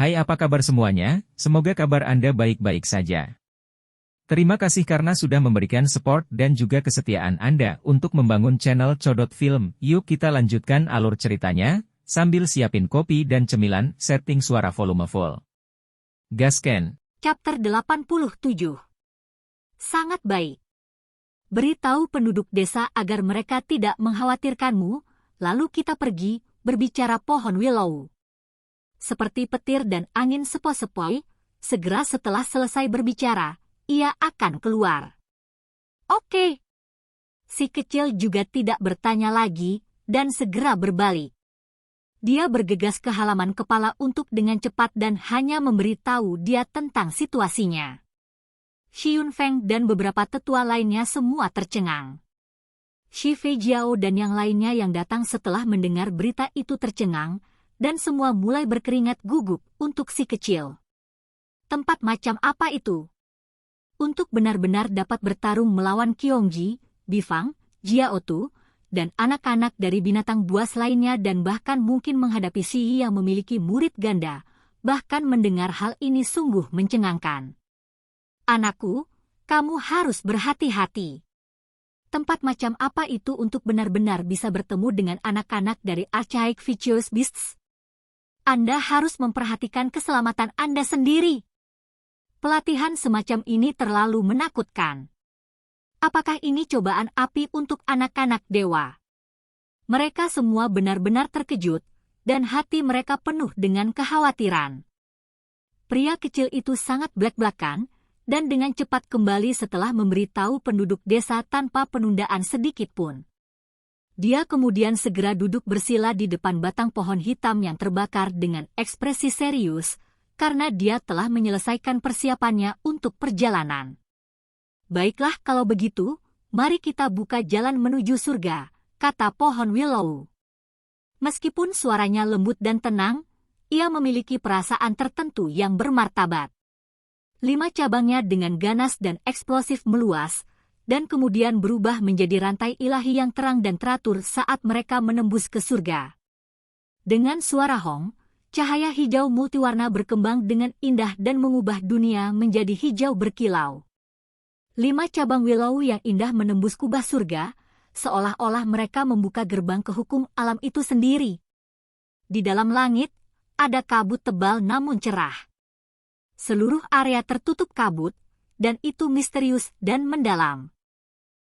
Hai, apa kabar semuanya? Semoga kabar Anda baik-baik saja. Terima kasih karena sudah memberikan support dan juga kesetiaan Anda untuk membangun channel Codot Film. Yuk kita lanjutkan alur ceritanya, sambil siapin kopi dan cemilan, setting suara volume full. Gasken. Chapter 87. Sangat baik. Beritahu penduduk desa agar mereka tidak mengkhawatirkanmu, lalu kita pergi, berbicara pohon willow. Seperti petir dan angin sepoi-sepoi, segera setelah selesai berbicara, ia akan keluar. Oke. Si kecil juga tidak bertanya lagi, dan segera berbalik. Dia bergegas ke halaman kepala untuk dengan cepat dan hanya memberitahu dia tentang situasinya. Xi Yunfeng dan beberapa tetua lainnya semua tercengang. Xi Feijiao dan yang lainnya yang datang setelah mendengar berita itu tercengang, dan semua mulai berkeringat gugup untuk si kecil. Tempat macam apa itu? Untuk benar-benar dapat bertarung melawan Qiongji, Bifang, Jiaotu, dan anak-anak dari binatang buas lainnya dan bahkan mungkin menghadapi Si Yi yang memiliki murid ganda, bahkan mendengar hal ini sungguh mencengangkan. Anakku, kamu harus berhati-hati. Tempat macam apa itu untuk benar-benar bisa bertemu dengan anak-anak dari Archaic Vicious Beasts? Anda harus memperhatikan keselamatan Anda sendiri. Pelatihan semacam ini terlalu menakutkan. Apakah ini cobaan api untuk anak-anak dewa? Mereka semua benar-benar terkejut, dan hati mereka penuh dengan kekhawatiran. Pria kecil itu sangat blak-blakan, dan dengan cepat kembali setelah memberitahu penduduk desa tanpa penundaan sedikit pun. Dia kemudian segera duduk bersila di depan batang pohon hitam yang terbakar dengan ekspresi serius, karena dia telah menyelesaikan persiapannya untuk perjalanan. Baiklah kalau begitu, mari kita buka jalan menuju surga, kata pohon willow. Meskipun suaranya lembut dan tenang, ia memiliki perasaan tertentu yang bermartabat. 5 cabangnya dengan ganas dan eksplosif meluas, dan kemudian berubah menjadi rantai ilahi yang terang dan teratur saat mereka menembus ke surga. Dengan suara hong, cahaya hijau multiwarna berkembang dengan indah dan mengubah dunia menjadi hijau berkilau. 5 cabang willow yang indah menembus kubah surga, seolah-olah mereka membuka gerbang ke hukum alam itu sendiri. Di dalam langit, ada kabut tebal namun cerah. Seluruh area tertutup kabut, dan itu misterius dan mendalam.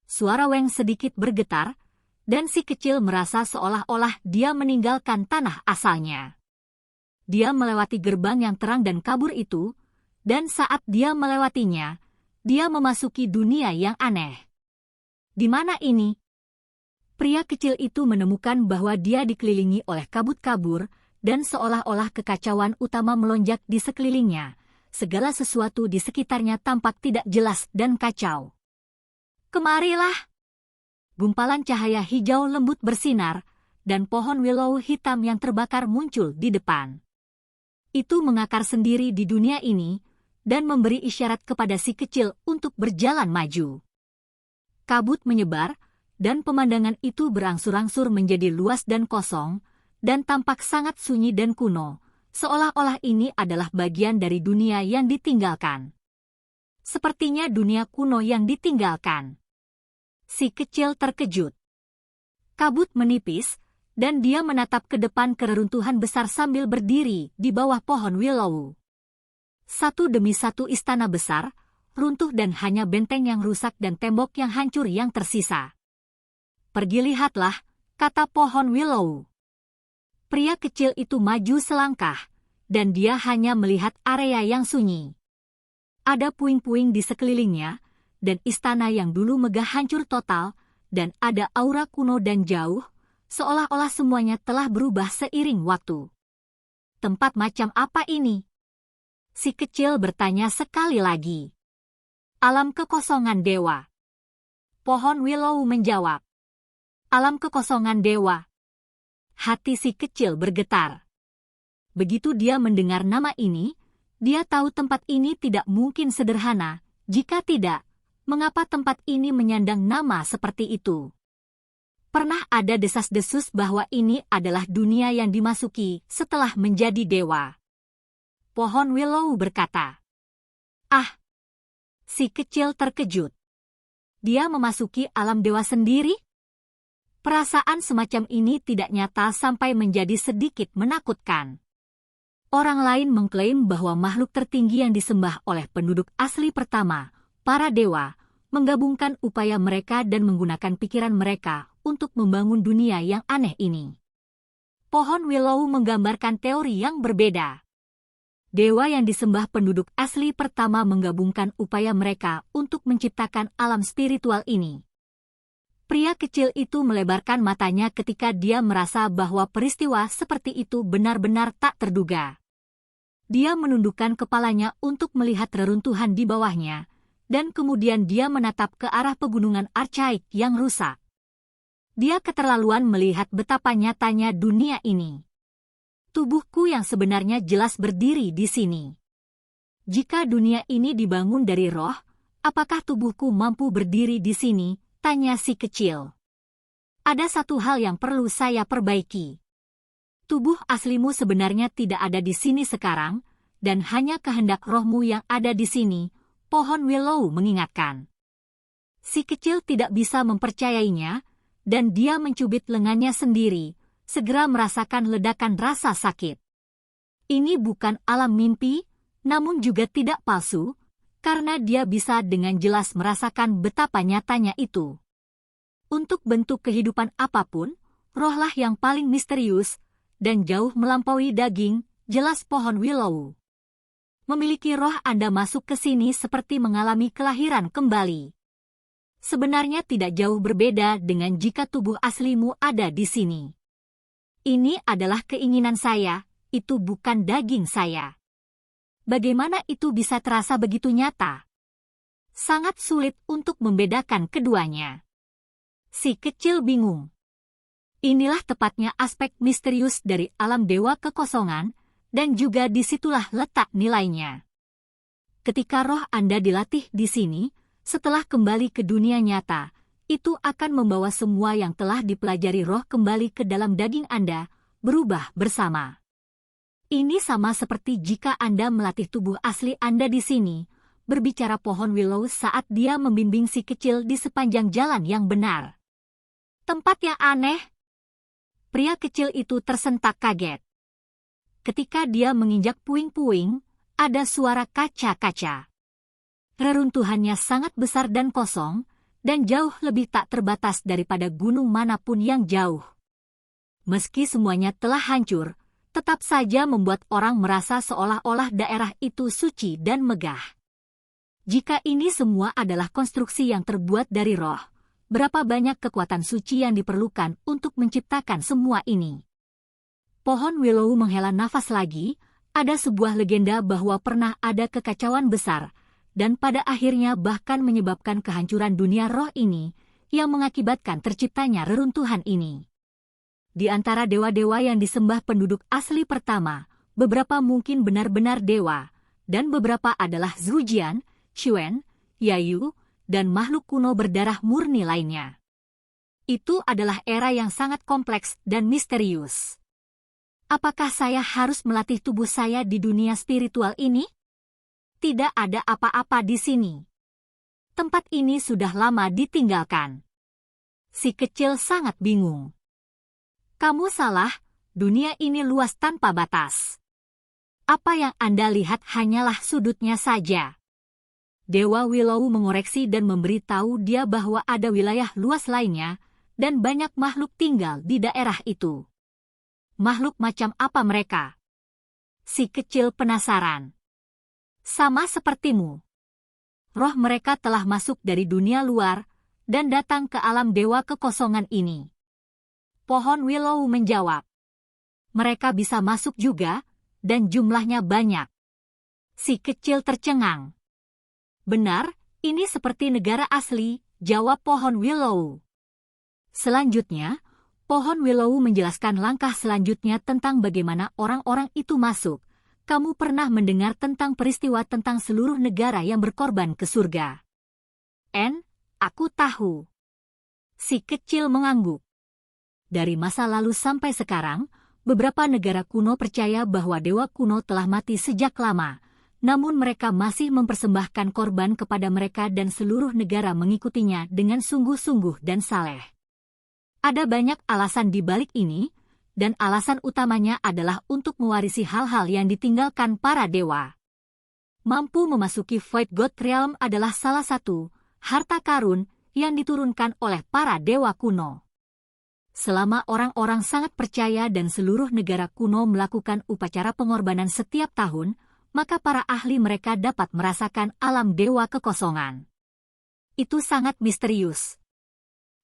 Suara Weng sedikit bergetar, dan si kecil merasa seolah-olah dia meninggalkan tanah asalnya. Dia melewati gerbang yang terang dan kabur itu, dan saat dia melewatinya, dia memasuki dunia yang aneh. Di mana ini? Pria kecil itu menemukan bahwa dia dikelilingi oleh kabut-kabur, dan seolah-olah kekacauan utama melonjak di sekelilingnya. Segala sesuatu di sekitarnya tampak tidak jelas dan kacau. Kemarilah! Gumpalan cahaya hijau lembut bersinar, dan pohon willow hitam yang terbakar muncul di depan. Itu mengakar sendiri di dunia ini, dan memberi isyarat kepada si kecil untuk berjalan maju. Kabut menyebar, dan pemandangan itu berangsur-angsur menjadi luas dan kosong, dan tampak sangat sunyi dan kuno, seolah-olah ini adalah bagian dari dunia yang ditinggalkan. Sepertinya dunia kuno yang ditinggalkan. Si kecil terkejut. Kabut menipis, dan dia menatap ke depan ke reruntuhan besar sambil berdiri di bawah pohon willow. Satu demi satu istana besar, runtuh dan hanya benteng yang rusak dan tembok yang hancur yang tersisa. Pergi lihatlah, kata pohon willow. Pria kecil itu maju selangkah, dan dia hanya melihat area yang sunyi. Ada puing-puing di sekelilingnya, dan istana yang dulu megah hancur total, dan ada aura kuno dan jauh, seolah-olah semuanya telah berubah seiring waktu. Tempat macam apa ini? Si kecil bertanya sekali lagi. Alam kekosongan dewa. Pohon willow menjawab. Alam kekosongan dewa. Hati si kecil bergetar. Begitu dia mendengar nama ini, dia tahu tempat ini tidak mungkin sederhana. Jika tidak, mengapa tempat ini menyandang nama seperti itu? Pernah ada desas-desus bahwa ini adalah dunia yang dimasuki setelah menjadi dewa. pohon willow berkata. Ah! Si kecil terkejut. Dia memasuki alam dewa sendiri? Perasaan semacam ini tidak nyata sampai menjadi sedikit menakutkan. Orang lain mengklaim bahwa makhluk tertinggi yang disembah oleh penduduk asli pertama, para dewa, menggabungkan upaya mereka dan menggunakan pikiran mereka untuk membangun dunia yang aneh ini. Pohon willow menggambarkan teori yang berbeda. Dewa yang disembah penduduk asli pertama menggabungkan upaya mereka untuk menciptakan alam spiritual ini. Pria kecil itu melebarkan matanya ketika dia merasa bahwa peristiwa seperti itu benar-benar tak terduga. Dia menundukkan kepalanya untuk melihat reruntuhan di bawahnya, dan kemudian dia menatap ke arah pegunungan archaik yang rusak. Dia keterlaluan melihat betapa nyatanya dunia ini. Tubuhku yang sebenarnya jelas berdiri di sini. Jika dunia ini dibangun dari roh, apakah tubuhku mampu berdiri di sini? Tanya si kecil. Ada satu hal yang perlu saya perbaiki. Tubuh aslimu sebenarnya tidak ada di sini sekarang, dan hanya kehendak rohmu yang ada di sini, pohon willow mengingatkan. Si kecil tidak bisa mempercayainya, dan dia mencubit lengannya sendiri, segera merasakan ledakan rasa sakit. Ini bukan alam mimpi, namun juga tidak palsu, karena dia bisa dengan jelas merasakan betapa nyatanya itu. Untuk bentuk kehidupan apapun, rohlah yang paling misterius, dan jauh melampaui daging, jelas pohon willow. Memiliki roh Anda masuk ke sini seperti mengalami kelahiran kembali. Sebenarnya tidak jauh berbeda dengan jika tubuh aslimu ada di sini. Ini adalah keinginan saya, itu bukan daging saya. Bagaimana itu bisa terasa begitu nyata? Sangat sulit untuk membedakan keduanya. Si kecil bingung. Inilah tepatnya aspek misterius dari alam dewa kekosongan, dan juga disitulah letak nilainya. Ketika roh Anda dilatih di sini, setelah kembali ke dunia nyata, itu akan membawa semua yang telah dipelajari roh kembali ke dalam daging Anda, berubah bersama. Ini sama seperti jika Anda melatih tubuh asli Anda di sini, berbicara pohon willow saat dia membimbing si kecil di sepanjang jalan yang benar. Tempat yang aneh. Pria kecil itu tersentak kaget. Ketika dia menginjak puing-puing, ada suara kaca-kaca. Reruntuhannya sangat besar dan kosong, dan jauh lebih tak terbatas daripada gunung manapun yang jauh. Meski semuanya telah hancur, tetap saja membuat orang merasa seolah-olah daerah itu suci dan megah. Jika ini semua adalah konstruksi yang terbuat dari roh, berapa banyak kekuatan suci yang diperlukan untuk menciptakan semua ini? Pohon willow menghela nafas lagi, ada sebuah legenda bahwa pernah ada kekacauan besar, dan pada akhirnya bahkan menyebabkan kehancuran dunia roh ini, yang mengakibatkan terciptanya reruntuhan ini. Di antara dewa-dewa yang disembah penduduk asli pertama, beberapa mungkin benar-benar dewa, dan beberapa adalah Zujian, Xuan, Yayu, dan makhluk kuno berdarah murni lainnya. Itu adalah era yang sangat kompleks dan misterius. Apakah saya harus melatih tubuh saya di dunia spiritual ini? Tidak ada apa-apa di sini. Tempat ini sudah lama ditinggalkan. Si kecil sangat bingung. Kamu salah, dunia ini luas tanpa batas. Apa yang Anda lihat hanyalah sudutnya saja. Dewa Willow mengoreksi dan memberitahu dia bahwa ada wilayah luas lainnya, dan banyak makhluk tinggal di daerah itu. Makhluk macam apa mereka? Si kecil penasaran. Sama sepertimu. Roh mereka telah masuk dari dunia luar, dan datang ke alam dewa kekosongan ini. Pohon willow menjawab. Mereka bisa masuk juga, dan jumlahnya banyak. Si kecil tercengang. Benar, ini seperti negara asli, jawab pohon willow. Selanjutnya, pohon willow menjelaskan langkah selanjutnya tentang bagaimana orang-orang itu masuk. Kamu pernah mendengar tentang peristiwa tentang seluruh negara yang berkorban ke surga? Aku tahu. Si kecil mengangguk. Dari masa lalu sampai sekarang, Beberapa negara kuno percaya bahwa dewa kuno telah mati sejak lama, namun mereka masih mempersembahkan korban kepada mereka dan seluruh negara mengikutinya dengan sungguh-sungguh dan saleh. Ada banyak alasan di balik ini, dan alasan utamanya adalah untuk mewarisi hal-hal yang ditinggalkan para dewa. Mampu memasuki Void God Realm adalah salah satu harta karun yang diturunkan oleh para dewa kuno. Selama orang-orang sangat percaya dan seluruh negara kuno melakukan upacara pengorbanan setiap tahun, maka para ahli mereka dapat merasakan alam dewa kekosongan. Itu sangat misterius.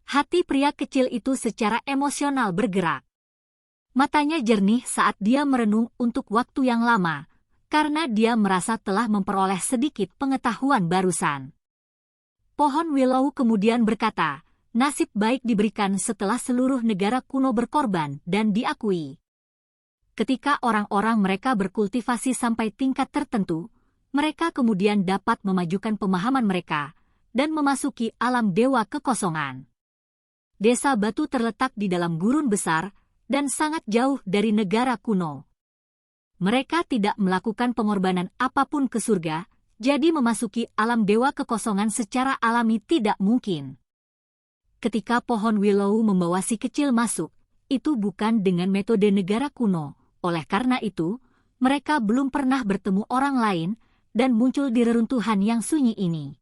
Hati pria kecil itu secara emosional bergerak. Matanya jernih saat dia merenung untuk waktu yang lama, karena dia merasa telah memperoleh sedikit pengetahuan barusan. Pohon Willow kemudian berkata, nasib baik diberikan setelah seluruh negara kuno berkorban dan diakui. Ketika orang-orang mereka berkultivasi sampai tingkat tertentu, mereka kemudian dapat memajukan pemahaman mereka dan memasuki alam dewa kekosongan. Desa batu terletak di dalam gurun besar dan sangat jauh dari negara kuno. Mereka tidak melakukan pengorbanan apapun ke surga, jadi memasuki alam dewa kekosongan secara alami tidak mungkin. Ketika pohon Willow membawa si kecil masuk, itu bukan dengan metode negara kuno. Oleh karena itu, mereka belum pernah bertemu orang lain dan muncul di reruntuhan yang sunyi ini.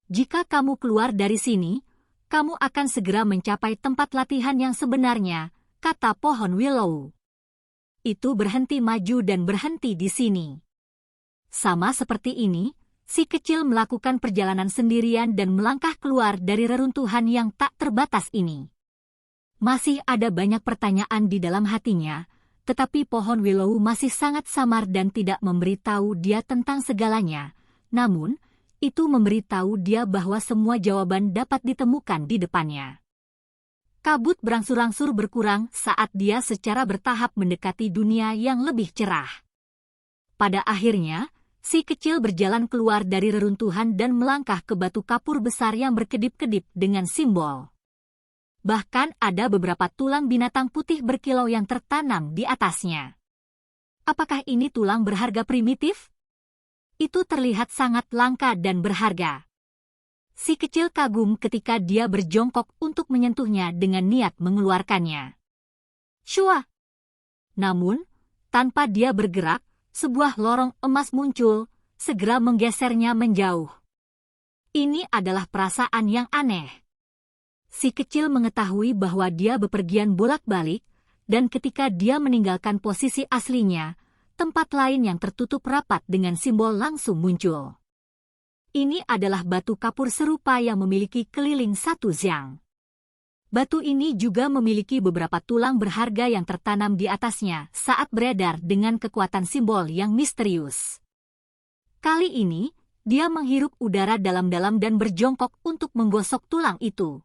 Jika kamu keluar dari sini, kamu akan segera mencapai tempat latihan yang sebenarnya, kata pohon Willow. Itu berhenti maju dan berhenti di sini. Sama seperti ini, si kecil melakukan perjalanan sendirian dan melangkah keluar dari reruntuhan yang tak terbatas ini. Masih ada banyak pertanyaan di dalam hatinya, tetapi pohon Willow masih sangat samar dan tidak memberitahu dia tentang segalanya. Namun, itu memberitahu dia bahwa semua jawaban dapat ditemukan di depannya. Kabut berangsur-angsur berkurang saat dia secara bertahap mendekati dunia yang lebih cerah. Pada akhirnya, si kecil berjalan keluar dari reruntuhan dan melangkah ke batu kapur besar yang berkedip-kedip dengan simbol. Bahkan ada beberapa tulang binatang putih berkilau yang tertanam di atasnya. Apakah ini tulang berharga primitif? Itu terlihat sangat langka dan berharga. Si kecil kagum ketika dia berjongkok untuk menyentuhnya dengan niat mengeluarkannya. Shua! Namun, tanpa dia bergerak, sebuah lorong emas muncul, segera menggesernya menjauh. Ini adalah perasaan yang aneh. Si kecil mengetahui bahwa dia bepergian bolak-balik, dan ketika dia meninggalkan posisi aslinya, tempat lain yang tertutup rapat dengan simbol langsung muncul. Ini adalah batu kapur serupa yang memiliki keliling satu zyang. Batu ini juga memiliki beberapa tulang berharga yang tertanam di atasnya saat beredar dengan kekuatan simbol yang misterius. Kali ini, dia menghirup udara dalam-dalam dan berjongkok untuk menggosok tulang itu.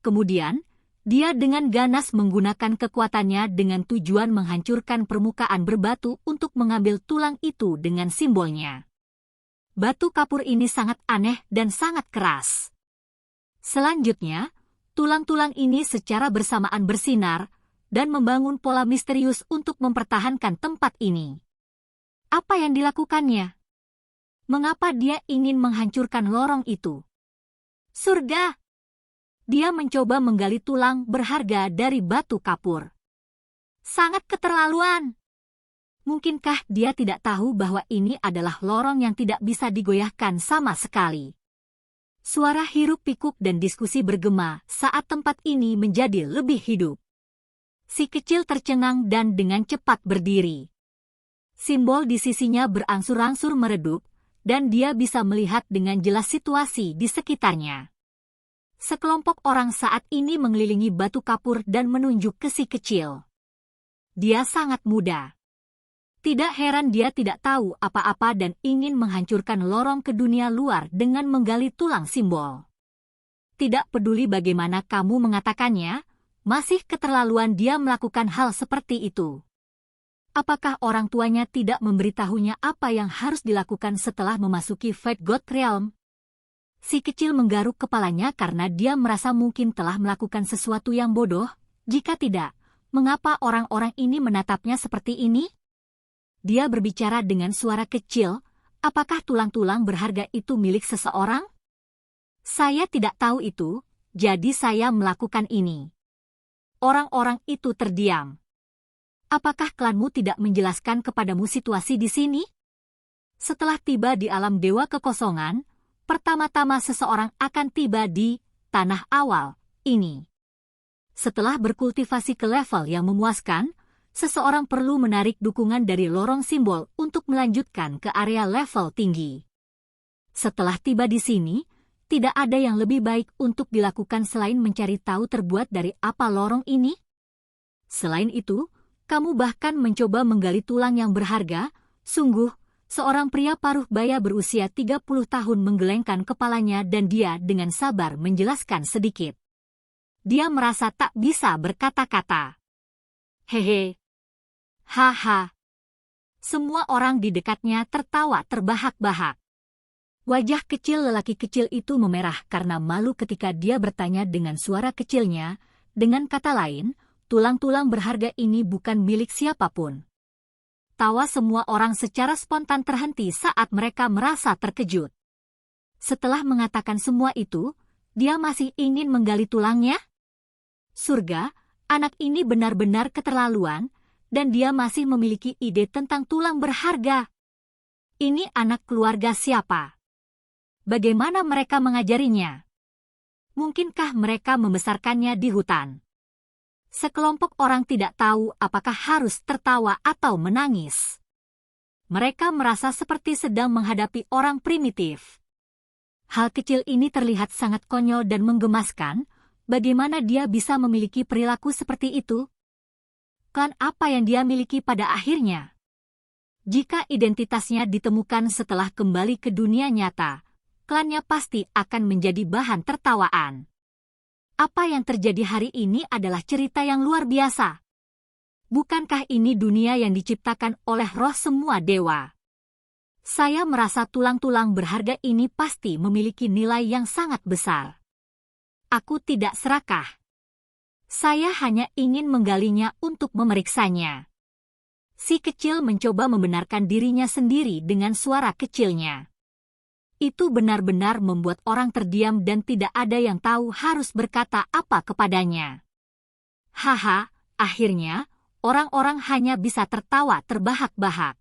Kemudian, dia dengan ganas menggunakan kekuatannya dengan tujuan menghancurkan permukaan berbatu untuk mengambil tulang itu dengan simbolnya. Batu kapur ini sangat aneh dan sangat keras. Selanjutnya, tulang-tulang ini secara bersamaan bersinar dan membangun pola misterius untuk mempertahankan tempat ini. Apa yang dilakukannya? Mengapa dia ingin menghancurkan lorong itu? Surga! Dia mencoba menggali tulang berharga dari batu kapur. Sangat keterlaluan! Mungkinkah dia tidak tahu bahwa ini adalah lorong yang tidak bisa digoyahkan sama sekali? Suara hiruk-pikuk dan diskusi bergema saat tempat ini menjadi lebih hidup. Si kecil tercengang dan dengan cepat berdiri. Simbol di sisinya berangsur-angsur meredup, dan dia bisa melihat dengan jelas situasi di sekitarnya. Sekelompok orang saat ini mengelilingi batu kapur dan menunjuk ke si kecil. Dia sangat muda. Tidak heran dia tidak tahu apa-apa dan ingin menghancurkan lorong ke dunia luar dengan menggali tulang simbol. Tidak peduli bagaimana kamu mengatakannya, masih keterlaluan dia melakukan hal seperti itu. Apakah orang tuanya tidak memberitahunya apa yang harus dilakukan setelah memasuki Void God Realm? Si kecil menggaruk kepalanya karena dia merasa mungkin telah melakukan sesuatu yang bodoh. Jika tidak, Mengapa orang-orang ini menatapnya seperti ini? Dia berbicara dengan suara kecil, apakah tulang-tulang berharga itu milik seseorang? Saya tidak tahu itu, jadi saya melakukan ini. Orang-orang itu terdiam. Apakah klanmu tidak menjelaskan kepadamu situasi di sini? Setelah tiba di alam dewa kekosongan, pertama-tama seseorang akan tiba di tanah awal ini. Setelah berkultivasi ke level yang memuaskan, seseorang perlu menarik dukungan dari lorong simbol untuk melanjutkan ke area level tinggi. Setelah tiba di sini, tidak ada yang lebih baik untuk dilakukan selain mencari tahu terbuat dari apa lorong ini. Selain itu, kamu bahkan mencoba menggali tulang yang berharga. Sungguh, seorang pria paruh baya berusia 30 tahun menggelengkan kepalanya dan dia dengan sabar menjelaskan sedikit. Dia merasa tak bisa berkata-kata. Hehe. Haha. Semua orang di dekatnya tertawa terbahak-bahak. Wajah kecil lelaki kecil itu memerah karena malu ketika dia bertanya dengan suara kecilnya. Dengan kata lain, tulang-tulang berharga ini bukan milik siapapun. Tawa semua orang secara spontan terhenti saat mereka merasa terkejut. Setelah mengatakan semua itu, dia masih ingin menggali tulangnya? Surga, anak ini benar-benar keterlaluan, dan dia masih memiliki ide tentang tulang berharga. Ini anak keluarga siapa? Bagaimana mereka mengajarinya? Mungkinkah mereka membesarkannya di hutan? Sekelompok orang tidak tahu apakah harus tertawa atau menangis. Mereka merasa seperti sedang menghadapi orang primitif. Hal kecil ini terlihat sangat konyol dan menggemaskan. Bagaimana dia bisa memiliki perilaku seperti itu? Klan apa yang dia miliki pada akhirnya? Jika identitasnya ditemukan setelah kembali ke dunia nyata, klannya pasti akan menjadi bahan tertawaan. Apa yang terjadi hari ini adalah cerita yang luar biasa. Bukankah ini dunia yang diciptakan oleh roh semua dewa? Saya merasa tulang-tulang berharga ini pasti memiliki nilai yang sangat besar. Aku tidak serakah. Saya hanya ingin menggalinya untuk memeriksanya. Si kecil mencoba membenarkan dirinya sendiri dengan suara kecilnya. Itu benar-benar membuat orang terdiam dan tidak ada yang tahu harus berkata apa kepadanya. Haha, akhirnya, orang-orang hanya bisa tertawa terbahak-bahak.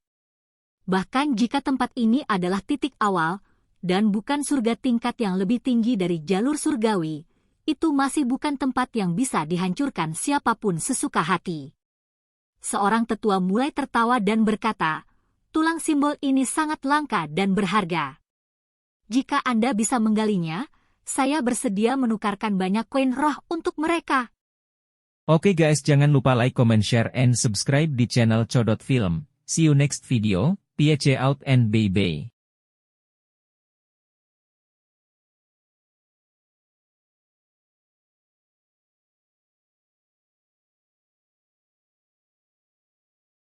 Bahkan jika tempat ini adalah titik awal, dan bukan surga tingkat yang lebih tinggi dari jalur surgawi, itu masih bukan tempat yang bisa dihancurkan siapapun sesuka hati. Seorang tetua mulai tertawa dan berkata, tulang simbol ini sangat langka dan berharga. Jika Anda bisa menggalinya, saya bersedia menukarkan banyak koin roh untuk mereka. Oke guys, jangan lupa like, comment, share, and subscribe di channel Codot Film. See you next video, peace out and bye-bye.